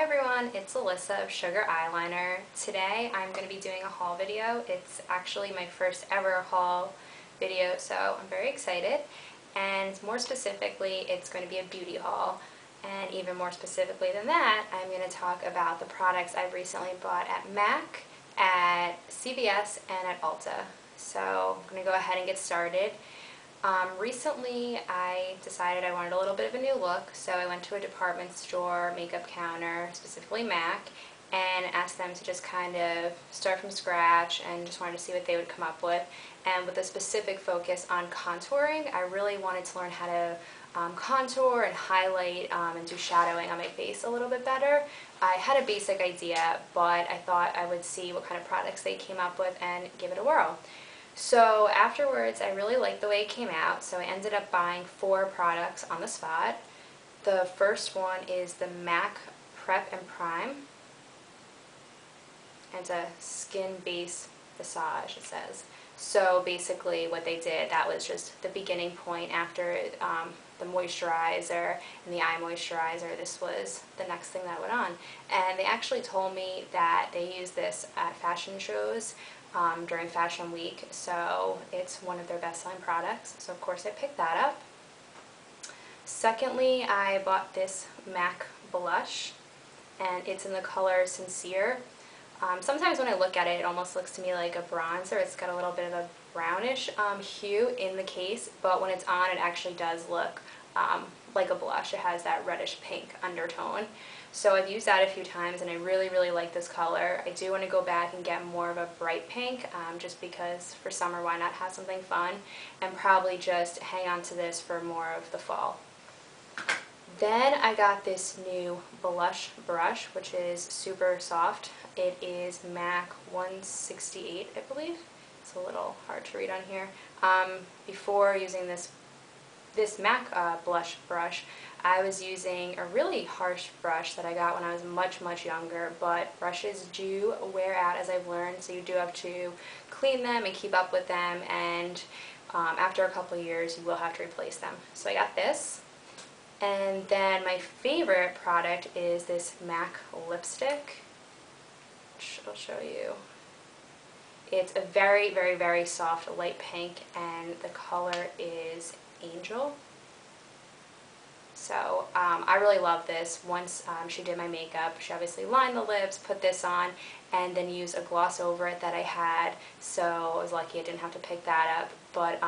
everyone, it's Alyssa of Sugar Eyeliner. Today I'm going to be doing a haul video. It's actually my first ever haul video, so I'm very excited. And more specifically, it's going to be a beauty haul. And even more specifically than that, I'm going to talk about the products I've recently bought at MAC, at CVS, and at Ulta. So I'm going to go ahead and get started. Recently I decided I wanted a little bit of a new look, so I went to a department store makeup counter, specifically MAC, and asked them to just kind of start from scratch and just wanted to see what they would come up with. And with a specific focus on contouring, I really wanted to learn how to contour and highlight and do shadowing on my face a little bit better. I had a basic idea, but I thought I would see what kind of products they came up with and give it a whirl. So afterwards, I really liked the way it came out, so I ended up buying 4 products on the spot. The first one is the MAC Prep and Prime. And it's a skin base visage, it says. So basically what they did, that was just the beginning point after the moisturizer and the eye moisturizer. This was the next thing that went on. And they actually told me that they use this at fashion shows during Fashion Week, so it's one of their best-selling products, so of course I picked that up. Secondly, I bought this MAC blush, and it's in the color Sincere. Sometimes when I look at it, it almost looks to me like a bronzer. It's got a little bit of a brownish hue in the case, but when it's on, it actually does look like a blush. It has that reddish pink undertone. So I've used that a few times and I really like this color. I do want to go back and get more of a bright pink, just because for summer, why not have something fun, and probably just hang on to this for more of the fall. Then I got this new blush brush, which is super soft. It is MAC 168, I believe. It's a little hard to read on here. Before using this MAC blush brush, I was using a really harsh brush that I got when I was much younger, but brushes do wear out, as I've learned, so you do have to clean them and keep up with them, and after a couple of years you will have to replace them. So I got this. And then my favorite product is this MAC lipstick, which I'll show you. It's a very soft light pink, and the color is Angel. So I really love this. Once she did my makeup, she obviously lined the lips, put this on, and then used a gloss over it that I had, so I was lucky I didn't have to pick that up. But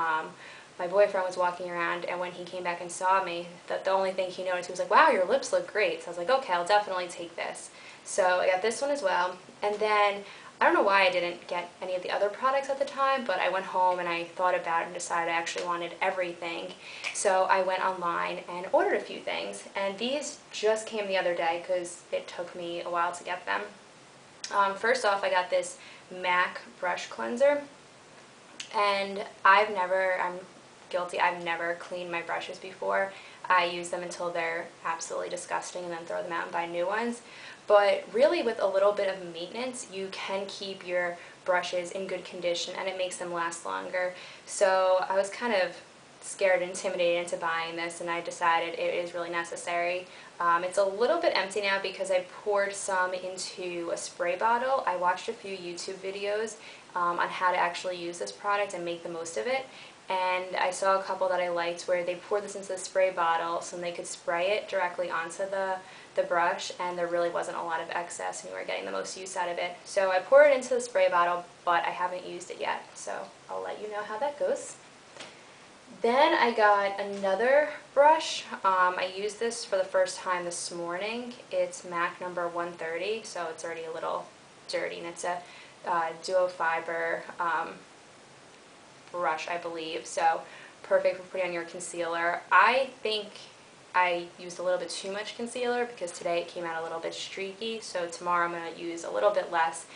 my boyfriend was walking around, and when he came back and saw me, the only thing he noticed, he was like, "Wow, your lips look great." So I was like, okay, I'll definitely take this. So I got this one as well. And then I don't know why I didn't get any of the other products at the time, but I went home and I thought about it and decided I actually wanted everything. So I went online and ordered a few things, and these just came the other day because it took me a while to get them. First off, I got this MAC brush cleanser, and I'm guilty, I've never cleaned my brushes before. I use them until they're absolutely disgusting and then throw them out and buy new ones. But really, with a little bit of maintenance, you can keep your brushes in good condition and it makes them last longer. So I was kind of scared and intimidated into buying this, and I decided it is really necessary. It's a little bit empty now because I poured some into a spray bottle. I watched a few YouTube videos on how to actually use this product and make the most of it. And I saw a couple that I liked where they poured this into the spray bottle so they could spray it directly onto the brush, and there really wasn't a lot of excess and you were getting the most use out of it. So I poured it into the spray bottle, but I haven't used it yet, so I'll let you know how that goes. Then I got another brush. I used this for the first time this morning. It's MAC number 130, so it's already a little dirty, and it's a duo fiber brush, I believe, so perfect for putting on your concealer. I think I used a little bit too much concealer because today it came out a little bit streaky, so tomorrow I'm going to use a little bit less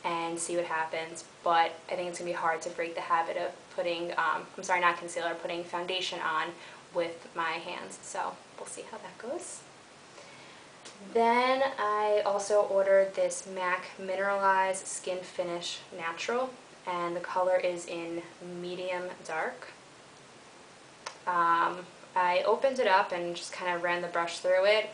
and see what happens. But I think it's going to be hard to break the habit of putting, not concealer, putting foundation on with my hands, so we'll see how that goes. Then I also ordered this MAC Mineralized Skin Finish Natural, and the color is in medium dark. I opened it up and just kind of ran the brush through it,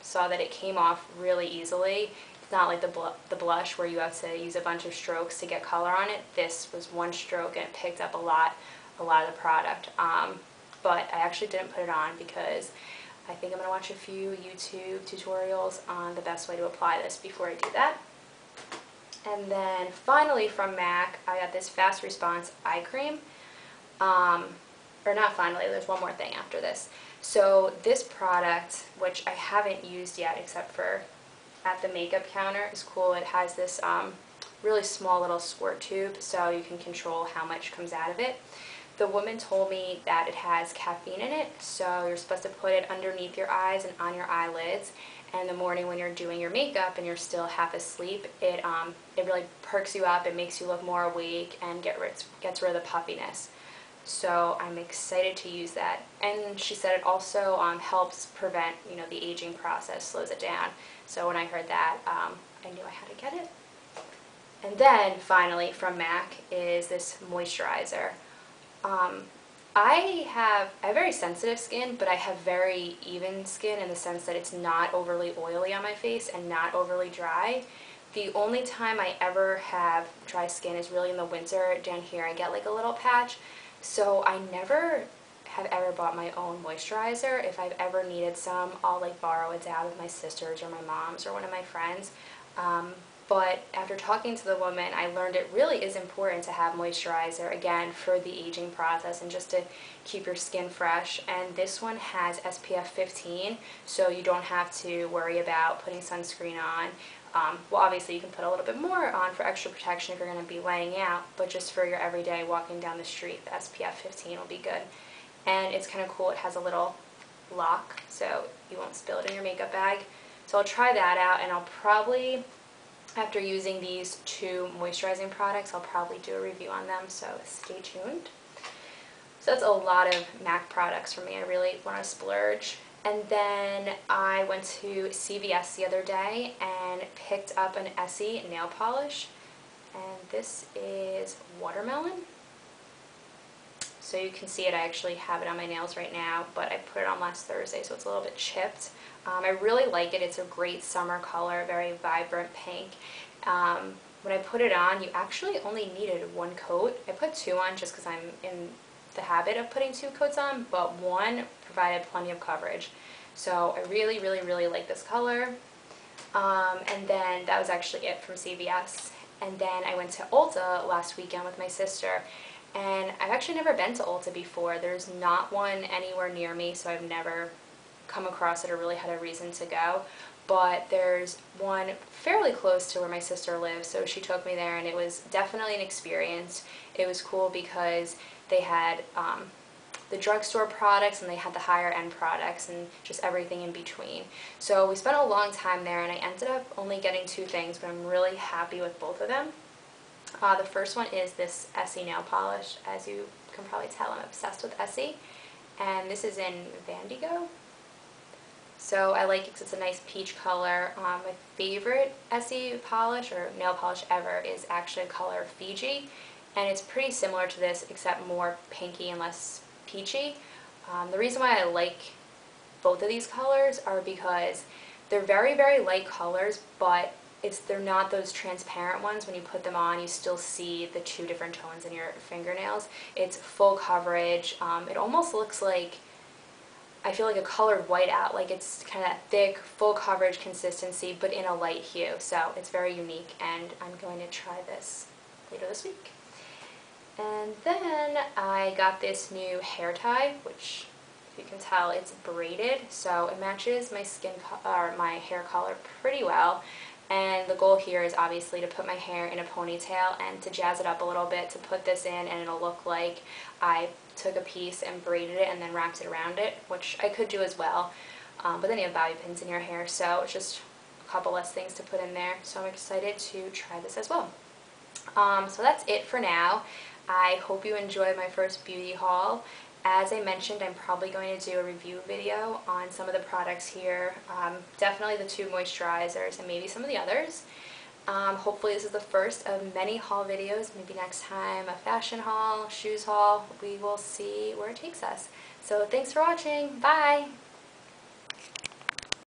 saw that it came off really easily. It's not like the blush where you have to use a bunch of strokes to get color on it. This was one stroke and it picked up a lot of the product. But I actually didn't put it on because I think I'm going to watch a few YouTube tutorials on the best way to apply this before I do that. And then finally from MAC, I got this Fast Response Eye Cream. Or not finally, there's one more thing after this. So this product, which I haven't used yet except for at the makeup counter, is cool. It has this really small little squirt tube so you can control how much comes out of it. The woman told me that it has caffeine in it, so you're supposed to put it underneath your eyes and on your eyelids. And in the morning when you're doing your makeup and you're still half asleep, it really perks you up, it makes you look more awake and gets rid of the puffiness. So I'm excited to use that. And she said it also helps prevent, the aging process, slows it down. So when I heard that, I knew I had to get it. And then finally from MAC is this moisturizer. I have very sensitive skin, but I have very even skin in the sense that it's not overly oily on my face and not overly dry. The only time I ever have dry skin is really in the winter. Down here I get like a little patch. So I never have ever bought my own moisturizer. If I've ever needed some, I'll like borrow it out of my sister's or my mom's or one of my friends. But after talking to the woman, I learned it really is important to have moisturizer, again, for the aging process and just to keep your skin fresh. And this one has SPF 15, so you don't have to worry about putting sunscreen on. Well, obviously you can put a little bit more on for extra protection if you're going to be laying out, but just for your everyday walking down the street, the SPF 15 will be good. And it's kind of cool, it has a little lock, so you won't spill it in your makeup bag. So I'll try that out, and I'll probably, after using these two moisturizing products, I'll probably do a review on them, so stay tuned. So that's a lot of MAC products for me. I really want to splurge. And then I went to CVS the other day and picked up an Essie nail polish. And this is watermelon. So you can see it, I actually have it on my nails right now, but I put it on last Thursday, so it's a little bit chipped. I really like it. It's a great summer color, very vibrant pink. When I put it on, you actually only needed one coat. I put two on just because I'm in the habit of putting two coats on, but one provided plenty of coverage. So I really, really, really like this color. And then that was actually it from CVS. And then I went to Ulta last weekend with my sister. And I've actually never been to Ulta before. There's not one anywhere near me, so I've never come across it or really had a reason to go. But there's one fairly close to where my sister lives, so she took me there, and it was definitely an experience. It was cool because they had the drugstore products and they had the higher end products and just everything in between. So we spent a long time there, and I ended up only getting two things, but I'm really happy with both of them. The first one is this Essie nail polish. As you can probably tell, I'm obsessed with Essie, and this is in Vandigo. So I like it because it's a nice peach color. My favorite Essie polish or nail polish ever is actually a color Fiji, and it's pretty similar to this except more pinky and less peachy. The reason why I like both of these colors are because they're very, very light colors, but they're not those transparent ones. When you put them on, you still see the two different tones in your fingernails. It's full coverage. It almost looks like, I feel like a colored whiteout, like it's kind of thick, full coverage consistency, but in a light hue. So it's very unique, and I'm going to try this later this week. And then I got this new hair tie, which, if you can tell, it's braided, so it matches my my hair color pretty well. And the goal here is obviously to put my hair in a ponytail and to jazz it up a little bit, to put this in, and it'll look like I took a piece and braided it and then wrapped it around it, which I could do as well. But then you have bobby pins in your hair, so it's just a couple less things to put in there. So I'm excited to try this as well. So that's it for now. I hope you enjoyed my first beauty haul. As I mentioned, I'm probably going to do a review video on some of the products here. Definitely the two moisturizers and maybe some of the others. Hopefully this is the first of many haul videos. Maybe next time a fashion haul, shoes haul. We will see where it takes us. So thanks for watching. Bye!